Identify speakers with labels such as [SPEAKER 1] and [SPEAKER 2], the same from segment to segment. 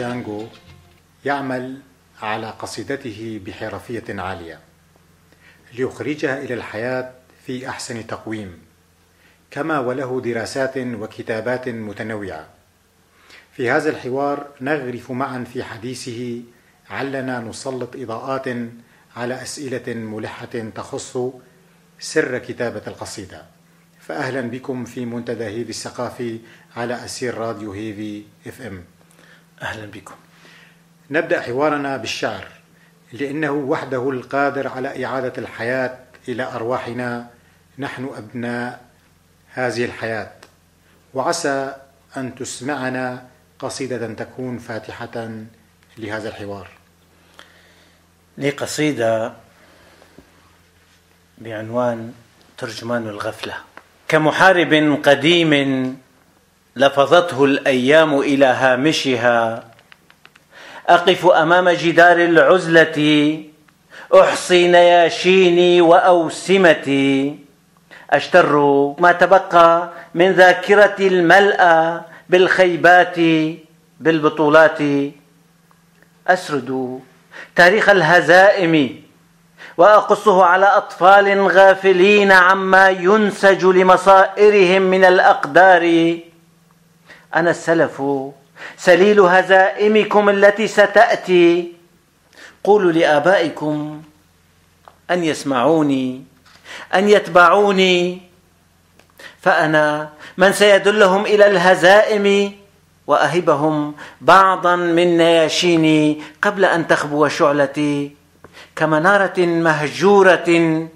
[SPEAKER 1] جانغو يعمل على قصيدته بحرفية عالية ليخرجها إلى الحياة في أحسن تقويم، كما وله دراسات وكتابات متنوعة. في هذا الحوار نغرف معا في حديثه علنا نسلط إضاءات على أسئلة ملحة تخص سر كتابة القصيدة. فأهلا بكم في منتدى هيفي الثقافي على أسير راديو هيفي FM.
[SPEAKER 2] أهلا بكم.
[SPEAKER 1] نبدأ حوارنا بالشعر، لأنه وحده القادر على إعادة الحياة إلى أرواحنا نحن أبناء هذه الحياة، وعسى أن تسمعنا قصيدة تكون فاتحة لهذا الحوار.
[SPEAKER 2] لي قصيدة بعنوان ترجمان الغفلة. كمحارب قديم لفظته الأيام إلى هامشها، أقف أمام جدار العزلة أحصي نياشيني وأوسمتي، أشتر ما تبقى من ذاكرتي الملأى بالخيبات بالبطولات، أسرد تاريخ الهزائم وأقصه على أطفال غافلين عما ينسج لمصائرهم من الأقدار. أنا السلف سليل هزائمكم التي ستأتي، قولوا لآبائكم أن يسمعوني أن يتبعوني، فأنا من سيدلهم إلى الهزائم وأهبهم بعضا من نياشيني قبل أن تخبو شعلتي كمنارة مهجورة.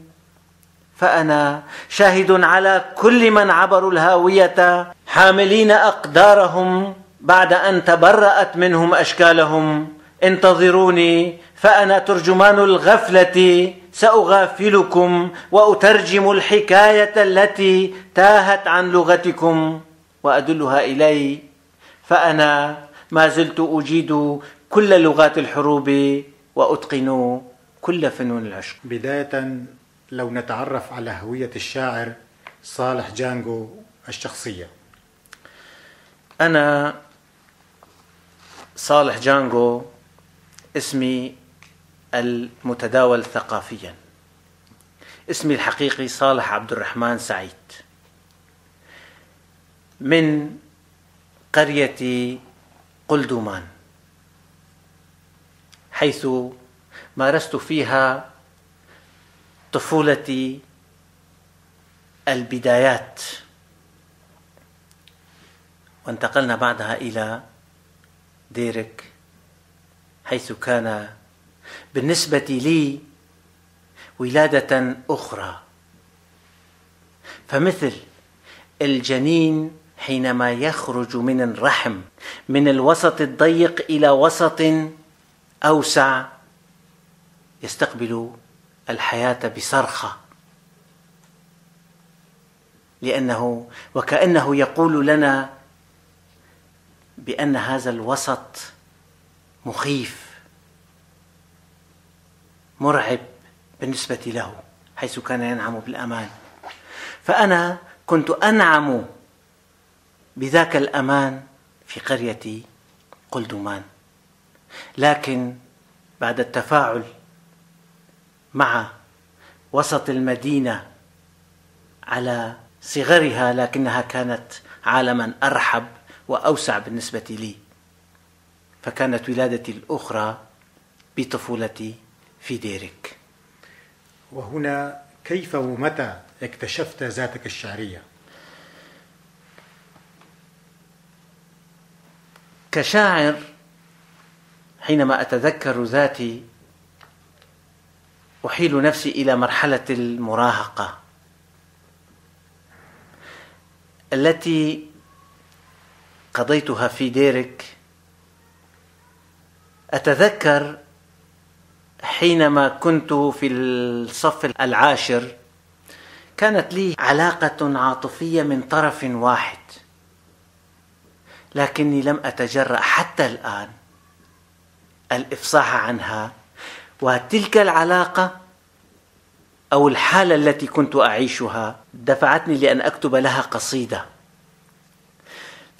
[SPEAKER 2] فأنا شاهد على كل من عبروا الهاوية حاملين أقدارهم بعد أن تبرأت منهم أشكالهم. انتظروني فأنا ترجمان الغفلة، سأغافلكم وأترجم الحكاية التي تاهت عن لغتكم وأدلها إلي، فأنا ما زلت أجيد كل لغات الحروب وأتقن كل فنون العشق.
[SPEAKER 1] بداية لو نتعرف على هوية الشاعر صالح جانغو الشخصية.
[SPEAKER 2] أنا صالح جانغو اسمي المتداول ثقافيا. اسمي الحقيقي صالح عبد الرحمن سعيد، من قرية قلدمان، حيث مارست فيها طفولتي البدايات، وانتقلنا بعدها إلى ديرك، حيث كان بالنسبة لي ولادة أخرى. فمثل الجنين حينما يخرج من الرحم من الوسط الضيق إلى وسط أوسع، يستقبل الحياة بصرخة، لأنه وكأنه يقول لنا بأن هذا الوسط مخيف مرعب بالنسبة له، حيث كان ينعم بالأمان. فأنا كنت أنعم بذاك الأمان في قرية قلدمان، لكن بعد التفاعل مع وسط المدينة على صغرها، لكنها كانت عالما أرحب وأوسع بالنسبة لي، فكانت ولادتي الأخرى بطفولتي في ديرك.
[SPEAKER 1] وهنا كيف ومتى اكتشفت ذاتك الشعرية؟
[SPEAKER 2] كشاعر، حينما أتذكر ذاتي أحيل نفسي إلى مرحلة المراهقة التي قضيتها في ديرك. أتذكر حينما كنت في الصف العاشر كانت لي علاقة عاطفية من طرف واحد، لكني لم أتجرأ حتى الآن الإفصاح عنها، وتلك العلاقة أو الحالة التي كنت أعيشها دفعتني لأن أكتب لها قصيدة.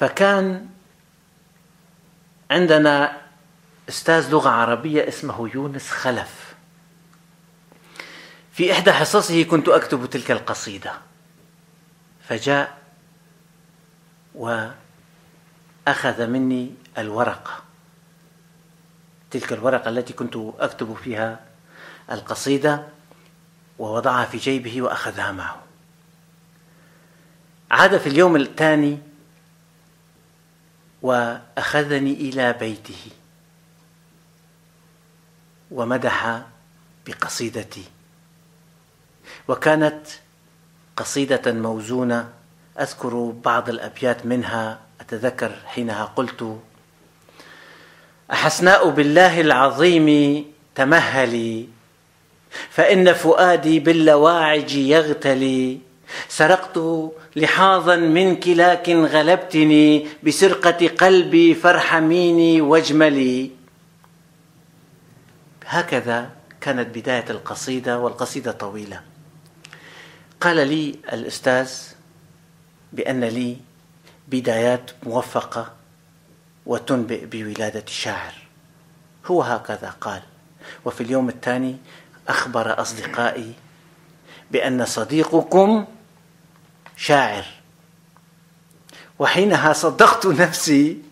[SPEAKER 2] فكان عندنا أستاذ لغة عربية اسمه يونس خلف. في إحدى حصصه كنت أكتب تلك القصيدة، فجاء وأخذ مني الورقة، تلك الورقة التي كنت أكتب فيها القصيدة، ووضعها في جيبه وأخذها معه. عاد في اليوم الثاني وأخذني إلى بيته ومدح بقصيدتي، وكانت قصيدة موزونة. أذكر بعض الأبيات منها، أتذكر حينها قلت: أحسناء بالله العظيم تمهلي، فإن فؤادي باللواعج يغتلي، سرقت لحاظا منك لكن غلبتني، بسرقة قلبي فارحميني واجملي. هكذا كانت بداية القصيدة، والقصيدة طويلة. قال لي الأستاذ بأن لي بدايات موفقة وتنبئ بولادة شاعر. هو هكذا قال. وفي اليوم الثاني أخبر أصدقائي بأن صديقكم شاعر، وحينها صدقت نفسي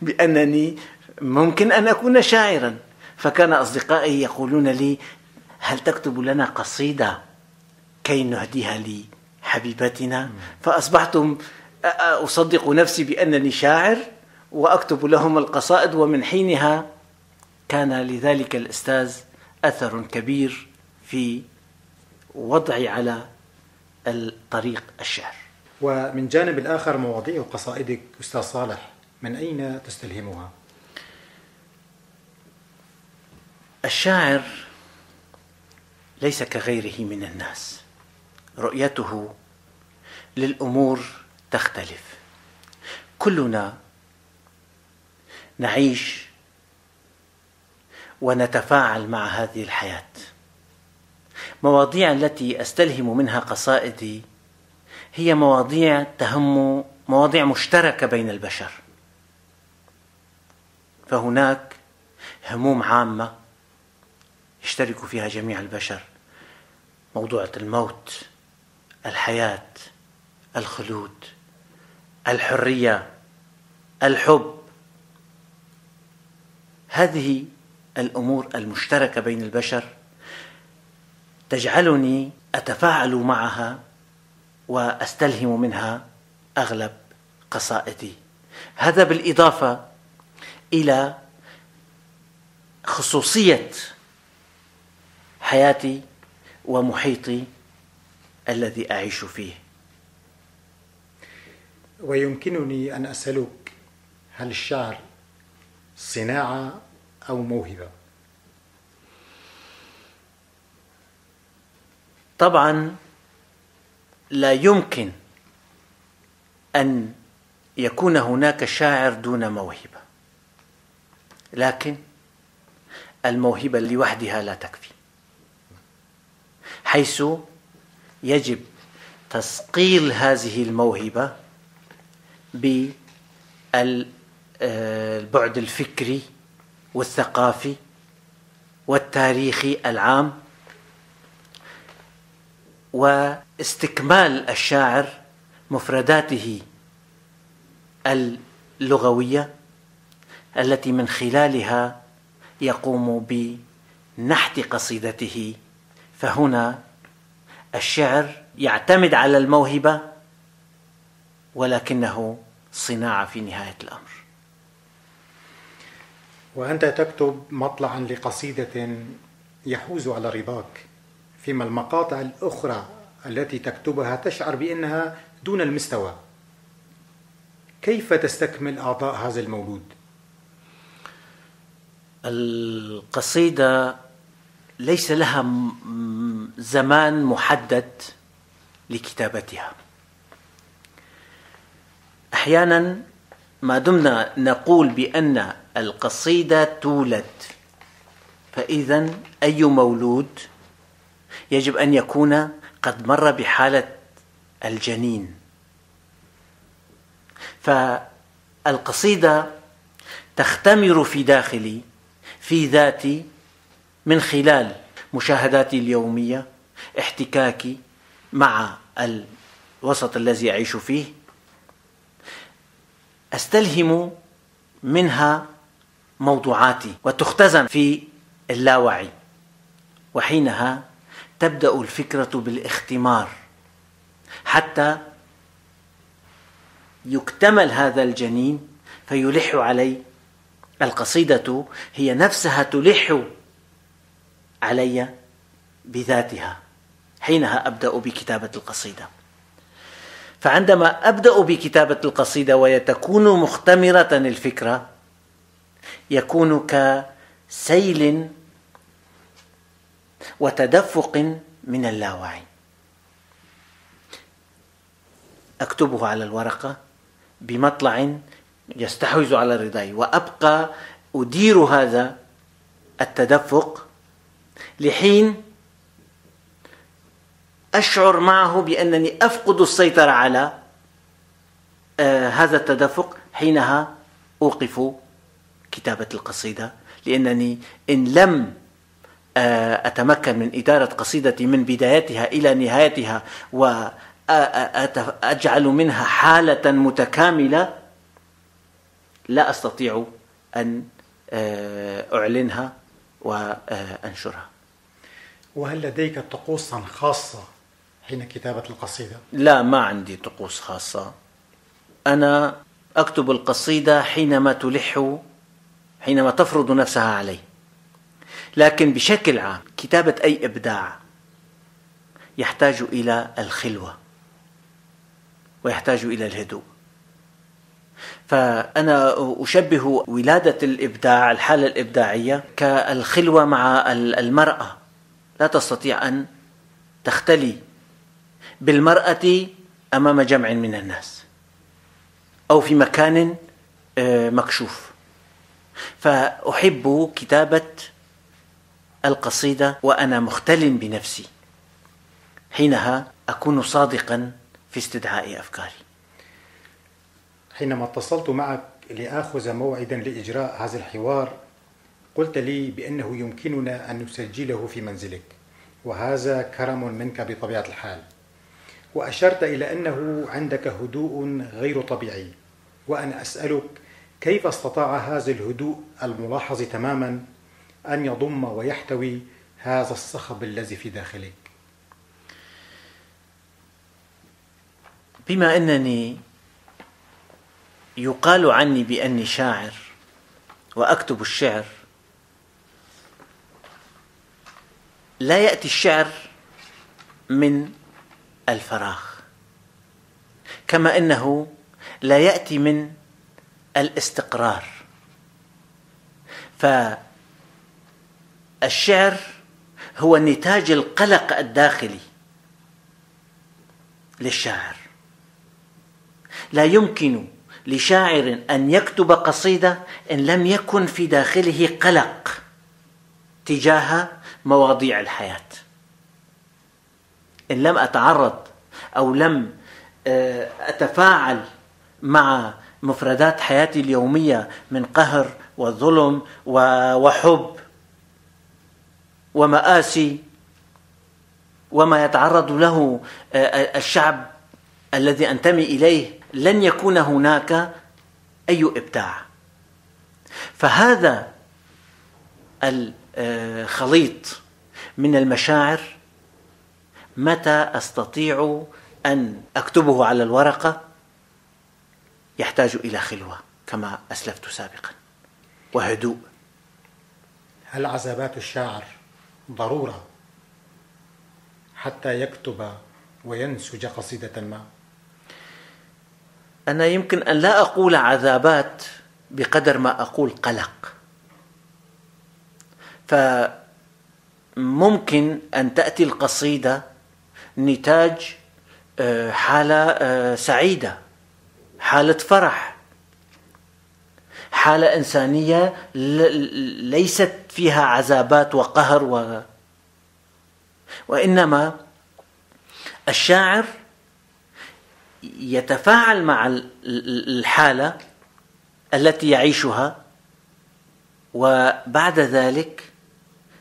[SPEAKER 2] بأنني ممكن أن أكون شاعرا. فكان أصدقائي يقولون لي: هل تكتب لنا قصيدة كي نهديها لحبيبتنا؟ فأصبحت أصدق نفسي بأنني شاعر وأكتب لهم القصائد. ومن حينها كان لذلك الأستاذ أثر كبير في وضعي على الطريق الشعر.
[SPEAKER 1] ومن جانب الآخر، مواضيع قصائدك أستاذ صالح من أين تستلهمها؟
[SPEAKER 2] الشاعر ليس كغيره من الناس، رؤيته للأمور تختلف. كلنا نعيش ونتفاعل مع هذه الحياة. مواضيع التي أستلهم منها قصائدي هي مواضيع تهم مواضيع مشتركة بين البشر. فهناك هموم عامة يشترك فيها جميع البشر: موضوع الموت، الحياة، الخلود، الحرية، الحب. هذه الأمور المشتركة بين البشر تجعلني أتفاعل معها وأستلهم منها أغلب قصائدي. هذا بالإضافة إلى خصوصية حياتي ومحيطي الذي أعيش فيه.
[SPEAKER 1] ويمكنني أن أسألك: هل الشعر صناعة أو موهبة؟
[SPEAKER 2] طبعا لا يمكن أن يكون هناك شاعر دون موهبة، لكن الموهبة لوحدها لا تكفي، حيث يجب تصقيل هذه الموهبة بالبعد الفكري والثقافي والتاريخي العام، واستكمال الشاعر مفرداته اللغوية التي من خلالها يقوم بنحت قصيدته. فهنا الشعر يعتمد على الموهبة، ولكنه صناعة في نهاية الأمر.
[SPEAKER 1] وأنت تكتب مطلعا لقصيدة يحوز على رضاك، فيما المقاطع الأخرى التي تكتبها تشعر بأنها دون المستوى. كيف تستكمل أعضاء هذا المولود؟
[SPEAKER 2] القصيدة ليس لها زمان محدد لكتابتها. أحيانا ما دمنا نقول بأن القصيدة تولد، فإذا أي مولود يجب أن يكون قد مر بحالة الجنين. فالقصيدة تختمر في داخلي، في ذاتي، من خلال مشاهداتي اليومية، احتكاكي مع الوسط الذي أعيش فيه، أستلهم منها موضوعاتي وتختزن في اللاوعي، وحينها تبدأ الفكرة بالاختمار حتى يكتمل هذا الجنين فيلح علي. القصيدة هي نفسها تلح علي بذاتها، حينها أبدأ بكتابة القصيدة. فعندما أبدأ بكتابة القصيدة وتكون مختمرة الفكرة، يكون كسيل وتدفق من اللاوعي. أكتبه على الورقة بمطلع يستحوذ على رضاي، وأبقى أدير هذا التدفق لحين أشعر معه بأنني أفقد السيطرة على هذا التدفق. حينها أوقف كتابة القصيدة، لأنني إن لم أتمكن من إدارة قصيدتي من بدايتها إلى نهايتها وأجعل منها حالة متكاملة، لا أستطيع أن أعلنها وأنشرها.
[SPEAKER 1] وهل لديك طقوسا خاصة حين كتابة القصيدة؟
[SPEAKER 2] لا، ما عندي طقوس خاصة. أنا أكتب القصيدة حينما تلح، حينما تفرض نفسها علي. لكن بشكل عام كتابة أي إبداع يحتاج إلى الخلوة ويحتاج إلى الهدوء. فأنا أشبه ولادة الإبداع، الحالة الإبداعية، كالخلوة مع المرأة. لا تستطيع أن تختلي بالمرأة أمام جمع من الناس أو في مكان مكشوف. فأحب كتابة القصيدة وأنا مختل بنفسي، حينها أكون صادقا في استدعاء أفكاري.
[SPEAKER 1] حينما اتصلت معك لآخذ موعدا لإجراء هذا الحوار، قلت لي بأنه يمكننا أن نسجله في منزلك، وهذا كرم منك بطبيعة الحال. وأشرت إلى أنه عندك هدوء غير طبيعي، وأنا أسألك كيف استطاع هذا الهدوء الملاحظ تماما أن يضم ويحتوي هذا الصخب الذي في داخلك؟
[SPEAKER 2] بما أنني يقال عني بأني شاعر وأكتب الشعر، لا يأتي الشعر من الفراغ، كما أنه لا يأتي من الاستقرار. فالشعر هو نتاج القلق الداخلي للشاعر. لا يمكن لشاعر أن يكتب قصيدة إن لم يكن في داخله قلق تجاه مواضيع الحياة. إن لم أتعرض أو لم أتفاعل مع مفردات حياتي اليومية من قهر وظلم وحب ومآسي وما يتعرض له الشعب الذي أنتمي إليه، لن يكون هناك أي إبداع. فهذا الخليط من المشاعر متى أستطيع أن أكتبه على الورقة يحتاج إلى خلوة كما أسلفت سابقا وهدوء.
[SPEAKER 1] هل عذابات الشاعر ضرورة حتى يكتب وينسج قصيدة ما؟
[SPEAKER 2] أنا يمكن أن لا أقول عذابات بقدر ما أقول قلق. فممكن أن تأتي القصيدة نتاج حالة سعيدة، حالة فرح، حالة إنسانية ليست فيها عذابات وقهر وإنما الشاعر يتفاعل مع الحالة التي يعيشها وبعد ذلك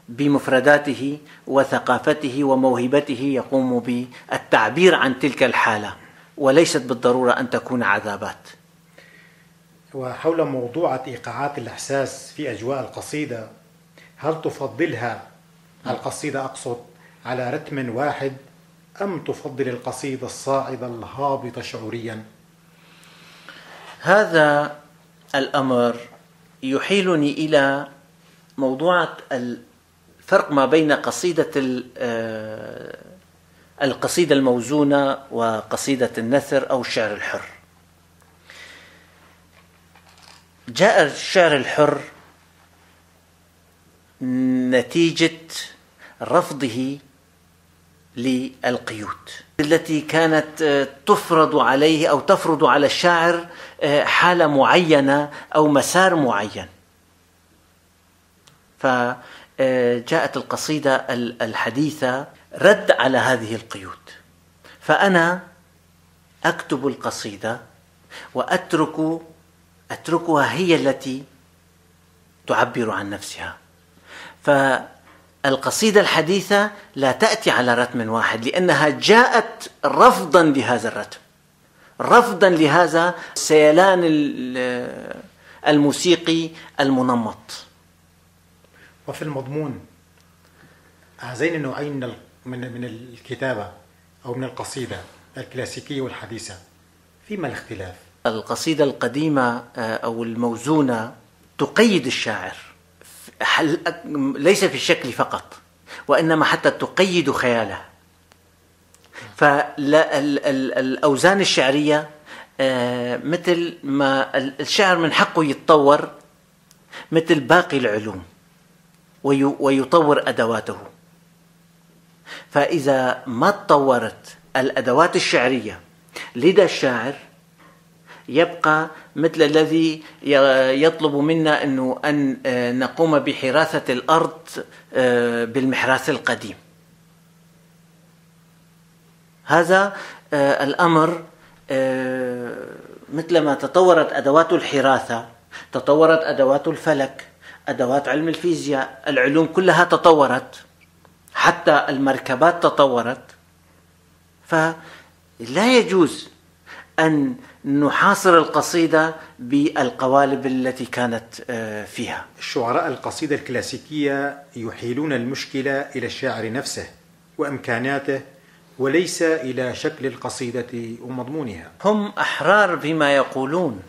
[SPEAKER 2] بمفرداته وثقافته وموهبته يقوم بالتعبير عن تلك الحالة، وليست بالضرورة أن تكون عذابات.
[SPEAKER 1] وحول موضوعة إيقاعات الإحساس في أجواء القصيدة، هل تفضلها القصيدة أقصد على رتم واحد، أم تفضل القصيدة الصاعدة الهابطة شعوريا؟
[SPEAKER 2] هذا الأمر يحيلني إلى موضوعة الفرق ما بين القصيدة الموزونة وقصيدة النثر أو الشعر الحر. جاء الشعر الحر نتيجة رفضه للقيود التي كانت تفرض عليه أو تفرض على الشاعر حالة معينة أو مسار معين. فجاءت القصيدة الحديثة رد على هذه القيود، فأنا أكتب القصيدة وأتركها هي التي تعبر عن نفسها. فالقصيدة الحديثة لا تأتي على رتم واحد، لأنها جاءت رفضا لهذا الرتم، رفضا لهذا السيلان الموسيقي المنمط.
[SPEAKER 1] وفي المضمون هذين النوعين من الكتابة أو من القصيدة الكلاسيكية والحديثة، فيما الاختلاف؟
[SPEAKER 2] القصيدة القديمة أو الموزونة تقيد الشاعر، ليس في الشكل فقط، وإنما حتى تقيد خياله. فالأوزان الشعرية مثل ما الشعر من حقه يتطور مثل باقي العلوم ويطور أدواته. فإذا ما تطورت الأدوات الشعرية لدى الشاعر يبقى مثل الذي يطلب منا أن نقوم بحراثة الأرض بالمحراث القديم. هذا الأمر مثلما تطورت أدوات الحراثة، تطورت أدوات الفلك، أدوات علم الفيزياء، العلوم كلها تطورت، حتى المركبات تطورت. فلا يجوز أن نحاصر القصيدة بالقوالب التي كانت فيها.
[SPEAKER 1] الشعراء القصيدة الكلاسيكية يحيلون المشكلة إلى الشاعر نفسه وإمكاناته، وليس إلى شكل القصيدة ومضمونها.
[SPEAKER 2] هم أحرار بما يقولون،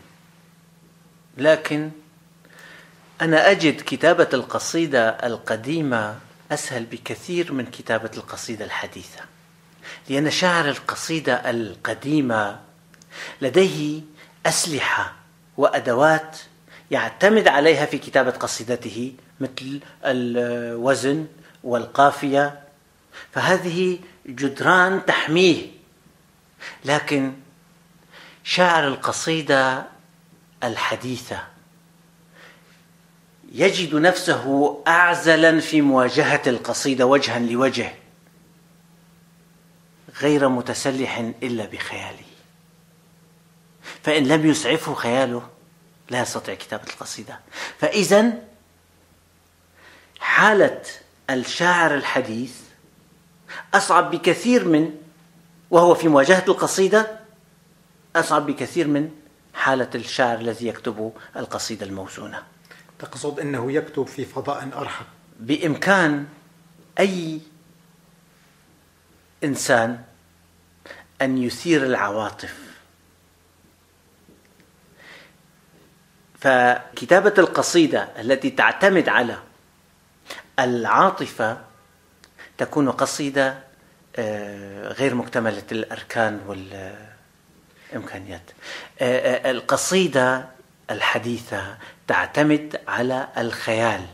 [SPEAKER 2] لكن أنا أجد كتابة القصيدة القديمة أسهل بكثير من كتابة القصيدة الحديثة، لأن شاعر القصيدة القديمة لديه أسلحة وأدوات يعتمد عليها في كتابة قصيدته، مثل الوزن والقافية، فهذه جدران تحميه. لكن شاعر القصيدة الحديثة يجد نفسه أعزلا في مواجهة القصيدة وجها لوجه، غير متسلح إلا بخياله، فإن لم يسعفه خياله لا يستطيع كتابة القصيدة. فإذن حالة الشاعر الحديث أصعب بكثير وهو في مواجهة القصيدة أصعب بكثير من حالة الشاعر الذي يكتب القصيدة الموزونة.
[SPEAKER 1] تقصد أنه يكتب في فضاء أرحب؟
[SPEAKER 2] بإمكان أي إنسان أن يثير العواطف. فكتابة القصيدة التي تعتمد على العاطفة تكون قصيدة غير مكتملة الأركان والإمكانيات. القصيدة الحديثة تعتمد على الخيال.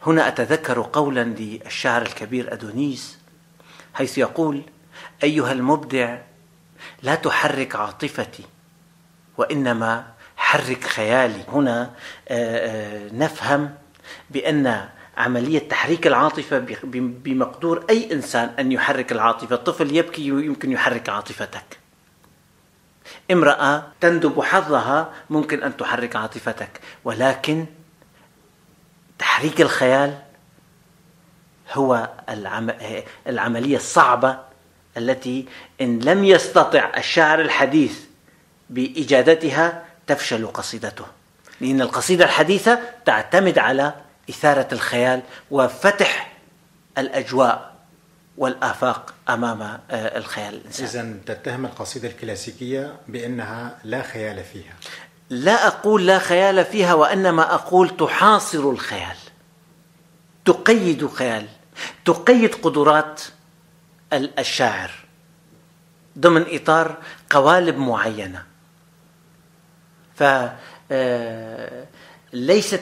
[SPEAKER 2] هنا أتذكر قولا للشاعر الكبير أدونيس حيث يقول: أيها المبدع، لا تحرك عاطفتي وإنما حرك خيالي. هنا نفهم بأن عملية تحريك العاطفة بمقدور أي إنسان أن يحرك العاطفة. طفل يبكي يمكن يحرك عاطفتك، امرأة تندب حظها ممكن أن تحرك عاطفتك، ولكن تحريك الخيال هو العملية الصعبة التي إن لم يستطع الشاعر الحديث بإجادتها تفشل قصيدته، لأن القصيدة الحديثة تعتمد على إثارة الخيال وفتح الأجواء والآفاق أمام الخيال الإنسان.
[SPEAKER 1] إذن تتهم القصيدة الكلاسيكية بأنها لا خيال فيها.
[SPEAKER 2] لا أقول لا خيال فيها، وإنما أقول تحاصر الخيال، تقيد خيال، تقيد قدرات الشاعر ضمن إطار قوالب معينة. فليست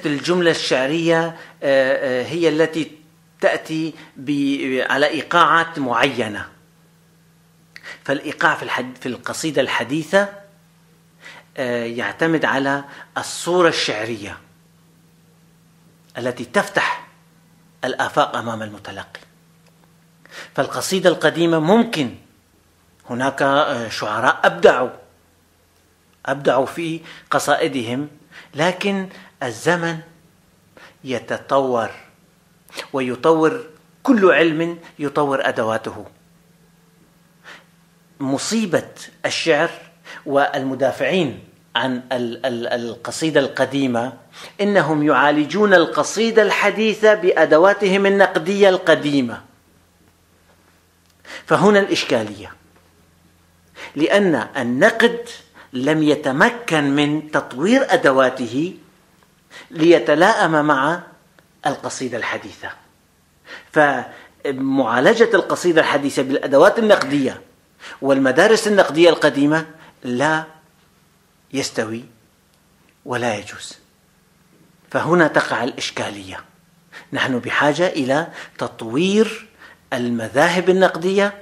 [SPEAKER 2] الجملة الشعرية هي التي تأتي على إيقاعات معينة. فالإيقاع في القصيدة الحديثة يعتمد على الصورة الشعرية التي تفتح الآفاق أمام المتلقي. فالقصيدة القديمة ممكن هناك شعراء أبدعوا في قصائدهم، لكن الزمن يتطور ويطور، كل علم يطور أدواته. مصيبة الشعر والمدافعين عن القصيدة القديمة إنهم يعالجون القصيدة الحديثة بأدواتهم النقدية القديمة. فهنا الإشكالية، لأن النقد لم يتمكن من تطوير أدواته ليتلائم مع القصيدة الحديثة. فمعالجة القصيدة الحديثة بالأدوات النقدية والمدارس النقدية القديمة لا يستوي ولا يجوز. فهنا تقع الإشكالية. نحن بحاجة إلى تطوير المذاهب النقدية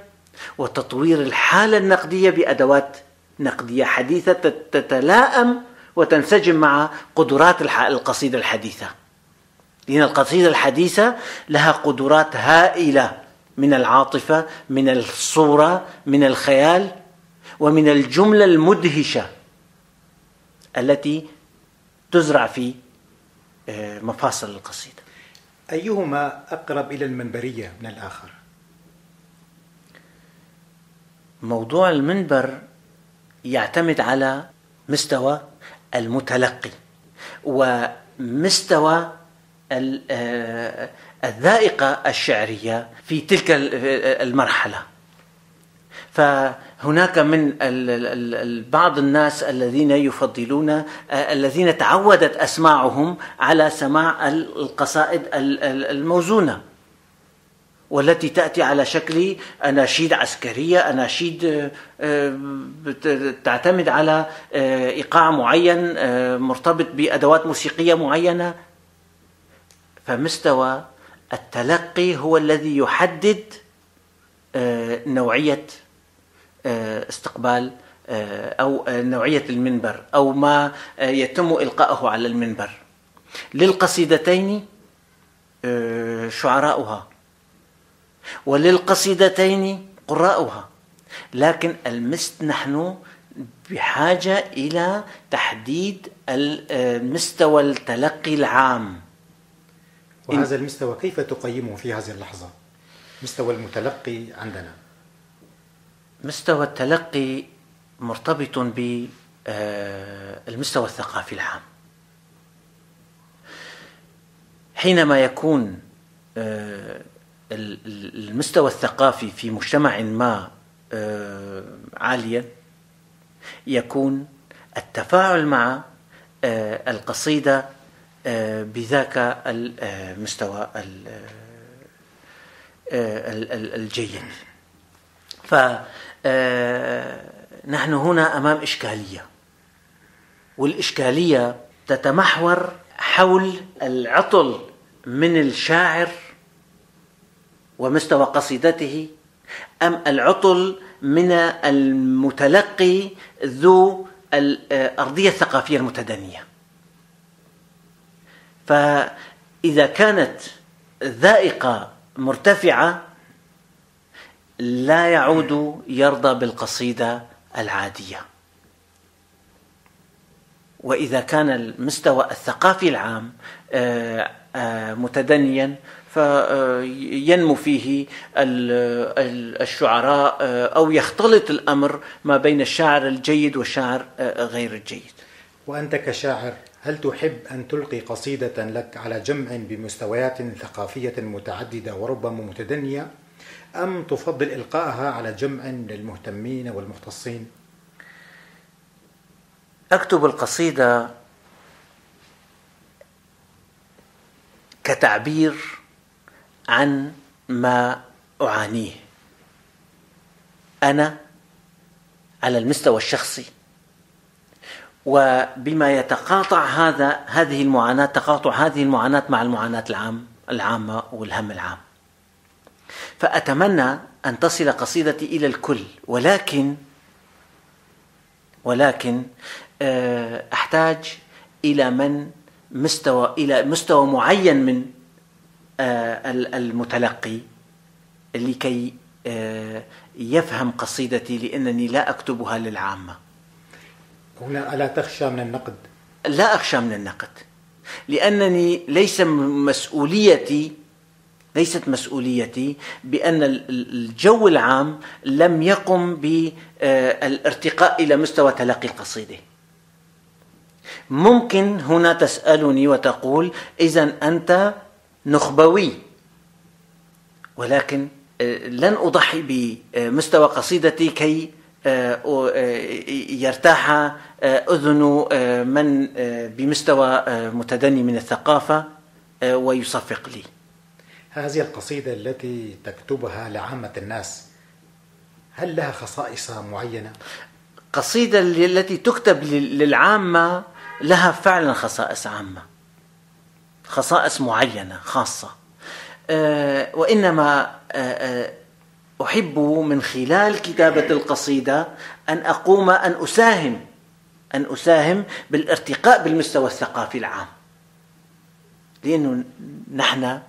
[SPEAKER 2] وتطوير الحالة النقدية بأدوات نقدية حديثة تتلائم وتنسجم مع قدرات القصيدة الحديثة، لأن القصيدة الحديثة لها قدرات هائلة من العاطفة، من الصورة، من الخيال، ومن الجملة المدهشة التي تزرع في مفاصل القصيدة.
[SPEAKER 1] أيهما أقرب إلى المنبرية من الآخر؟
[SPEAKER 2] موضوع المنبر يعتمد على مستوى المتلقي ومستوى الذائقة الشعرية في تلك المرحلة. فهناك من بعض الناس الذين يفضلون، الذين تعودت أسماعهم على سماع القصائد الموزونة، والتي تأتي على شكل أناشيد عسكرية، أناشيد تعتمد على إيقاع معين مرتبط بأدوات موسيقية معينة. فمستوى التلقي هو الذي يحدد نوعية استقبال أو نوعية المنبر أو ما يتم إلقاؤه على المنبر. للقصيدتين شعراؤها وللقصيدتين قراؤها، لكن نحن بحاجة إلى تحديد المستوى التلقي العام.
[SPEAKER 1] وهذا المستوى كيف تقيمه في هذه اللحظة؟ مستوى المتلقي عندنا،
[SPEAKER 2] مستوى التلقي مرتبط بالمستوى الثقافي العام. حينما يكون المستوى الثقافي في مجتمع ما عاليا، يكون التفاعل مع القصيدة بذاك المستوى الجيد. فنحن هنا أمام إشكالية، والإشكالية تتمحور حول العطل من الشاعر ومستوى قصيدته، أم العطل من المتلقي ذو الأرضية الثقافية المتدنية. فإذا كانت ذائقة مرتفعة لا يعود يرضى بالقصيدة العادية، وإذا كان المستوى الثقافي العام متدنيا فينمو فيه الشعراء أو يختلط الأمر ما بين الشاعر الجيد والشاعر غير الجيد.
[SPEAKER 1] وأنت كشاعر هل تحب أن تلقي قصيدة لك على جمع بمستويات ثقافية متعددة وربما متدنية، أم تفضل إلقائها على جمع للمهتمين والمختصين؟
[SPEAKER 2] أكتب القصيدة كتعبير عن ما أعانيه أنا على المستوى الشخصي، وبما يتقاطع هذه المعاناة مع المعاناة العامة والهم العام. فأتمنى أن تصل قصيدتي إلى الكل، ولكن أحتاج إلى مستوى معين من المتلقي لكي يفهم قصيدتي، لأنني لا أكتبها للعامة.
[SPEAKER 1] هنا ألا تخشى من النقد؟
[SPEAKER 2] لا أخشى من النقد، لأنني ليست مسؤوليتي بأن الجو العام لم يقم بالارتقاء إلى مستوى تلقي القصيدة. ممكن هنا تسألني وتقول إذن أنت نخبوي، ولكن لن أضحي بمستوى قصيدتي كي يرتاح أذن من بمستوى متدني من الثقافة ويصفق لي.
[SPEAKER 1] هذه القصيدة التي تكتبها لعامة الناس هل لها خصائص معينة؟
[SPEAKER 2] قصيدة التي تكتب للعامة لها فعلا خصائص عامة، خصائص معينة خاصة، وإنما أحب من خلال كتابة القصيدة أن أساهم بالارتقاء بالمستوى الثقافي العام، لأنه نحن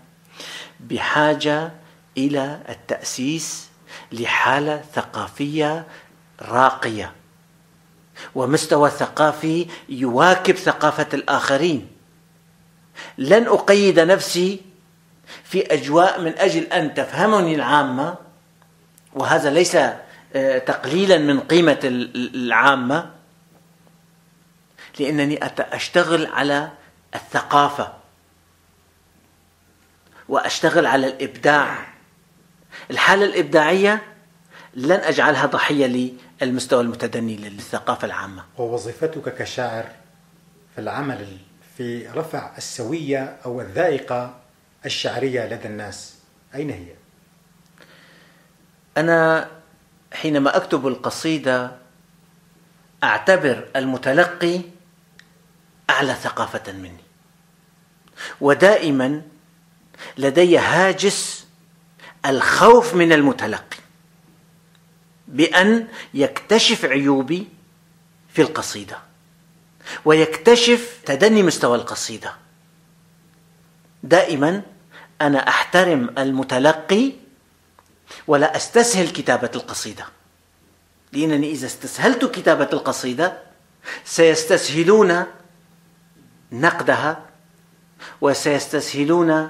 [SPEAKER 2] بحاجة إلى التأسيس لحالة ثقافية راقية ومستوى ثقافي يواكب ثقافة الآخرين. لن أقيد نفسي في أجواء من أجل أن تفهمني العامة، وهذا ليس تقليلا من قيمة العامة، لأنني أشتغل على الثقافة وأشتغل على الإبداع. الحالة الإبداعية لن أجعلها ضحية للمستوى المتدني للثقافة العامة.
[SPEAKER 1] ووظيفتك كشاعر في العمل في رفع السوية أو الذائقة الشعرية لدى الناس أين هي؟
[SPEAKER 2] أنا حينما أكتب القصيدة أعتبر المتلقي أعلى ثقافة مني، ودائما لدي هاجس الخوف من المتلقي بأن يكتشف عيوبي في القصيدة ويكتشف تدني مستوى القصيدة. دائما أنا أحترم المتلقي ولا أستسهل كتابة القصيدة، لأنني إذا استسهلت كتابة القصيدة سيستسهلون نقدها وسيستسهلون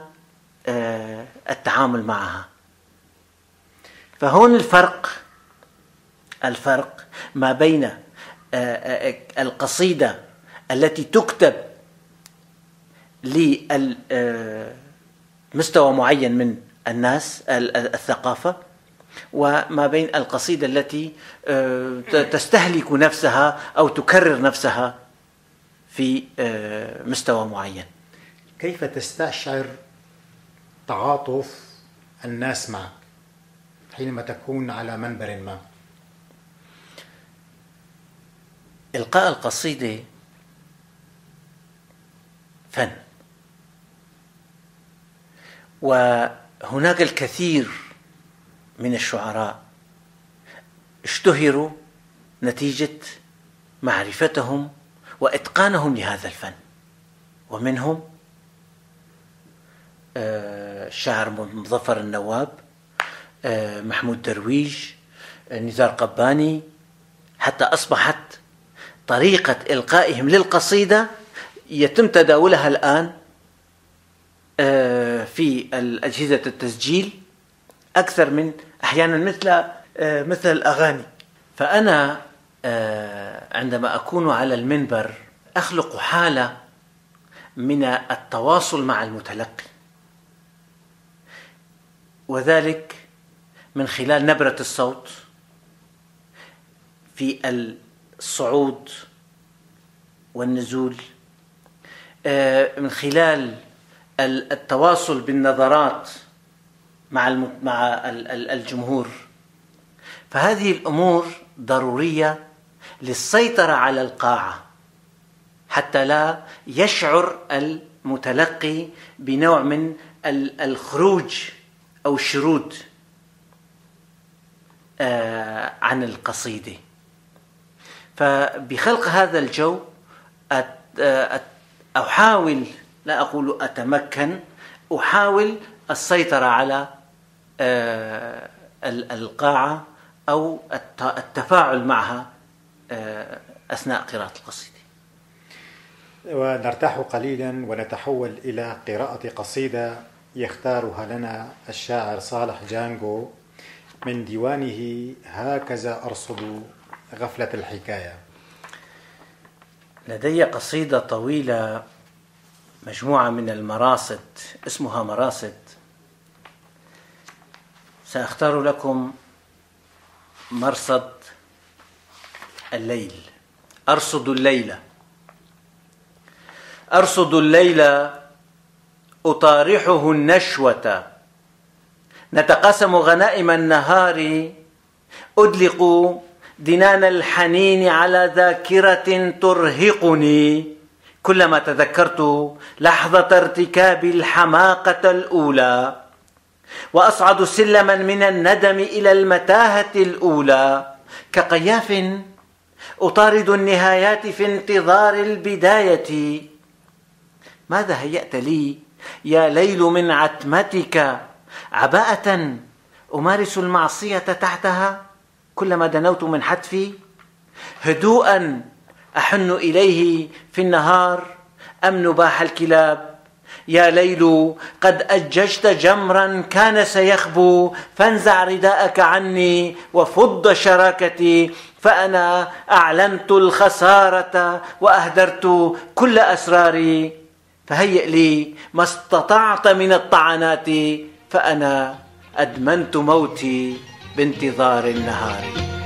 [SPEAKER 2] التعامل معها. فهون الفرق ما بين القصيدة التي تكتب لمستوى معين من الناس الثقافة، وما بين القصيدة التي تستهلك نفسها أو تكرر نفسها في مستوى معين.
[SPEAKER 1] كيف تستشعر تعاطف الناس معك حينما تكون على منبر ما؟
[SPEAKER 2] إلقاء القصيدة فن، وهناك الكثير من الشعراء اشتهروا نتيجة معرفتهم وإتقانهم لهذا الفن، ومنهم الشاعر مظفر النواب، محمود درويش، نزار قباني، حتى أصبحت طريقة إلقائهم للقصيدة يتم تداولها الآن في أجهزة التسجيل أكثر من أحيانا مثل الأغاني. فأنا عندما أكون على المنبر أخلق حالة من التواصل مع المتلقي، وذلك من خلال نبرة الصوت في الصعود والنزول، من خلال التواصل بالنظرات مع الجمهور. فهذه الأمور ضرورية للسيطرة على القاعة حتى لا يشعر المتلقي بنوع من الخروج أو الشرود عن القصيدة. فبخلق هذا الجو أحاول، لا أقول أتمكن، أحاول السيطرة على القاعة أو التفاعل معها أثناء قراءة القصيدة.
[SPEAKER 1] ونرتاح قليلا ونتحول إلى قراءة قصيدة يختارها لنا الشاعر صالح جانجو من ديوانه هكذا أرصد غفلة الحكاية.
[SPEAKER 2] لدي قصيدة طويلة، مجموعة من المراصد، اسمها مراصد. سأختار لكم مرصد الليل. أرصد الليلة. أرصد الليل أطارحه النشوة، نتقاسم غنائم النهار، أدلق دنان الحنين على ذاكرة ترهقني، كلما تذكرت لحظة ارتكاب الحماقة الأولى، وأصعد سلما من الندم إلى المتاهة الأولى، كقياف أطارد النهايات في انتظار البداية. ماذا هيأت لي يا ليل من عتمتك؟ عباءة أمارس المعصية تحتها كلما دنوت من حتفي؟ هدوءا أحن إليه في النهار أم نباح الكلاب؟ يا ليل قد أججت جمرا كان سيخبو، فانزع رداءك عني وفض شراكتي، فأنا أعلنت الخسارة وأهدرت كل أسراري، فهيئ لي ما استطعت من الطعنات، فأنا أدمنت موتي بانتظار النهار.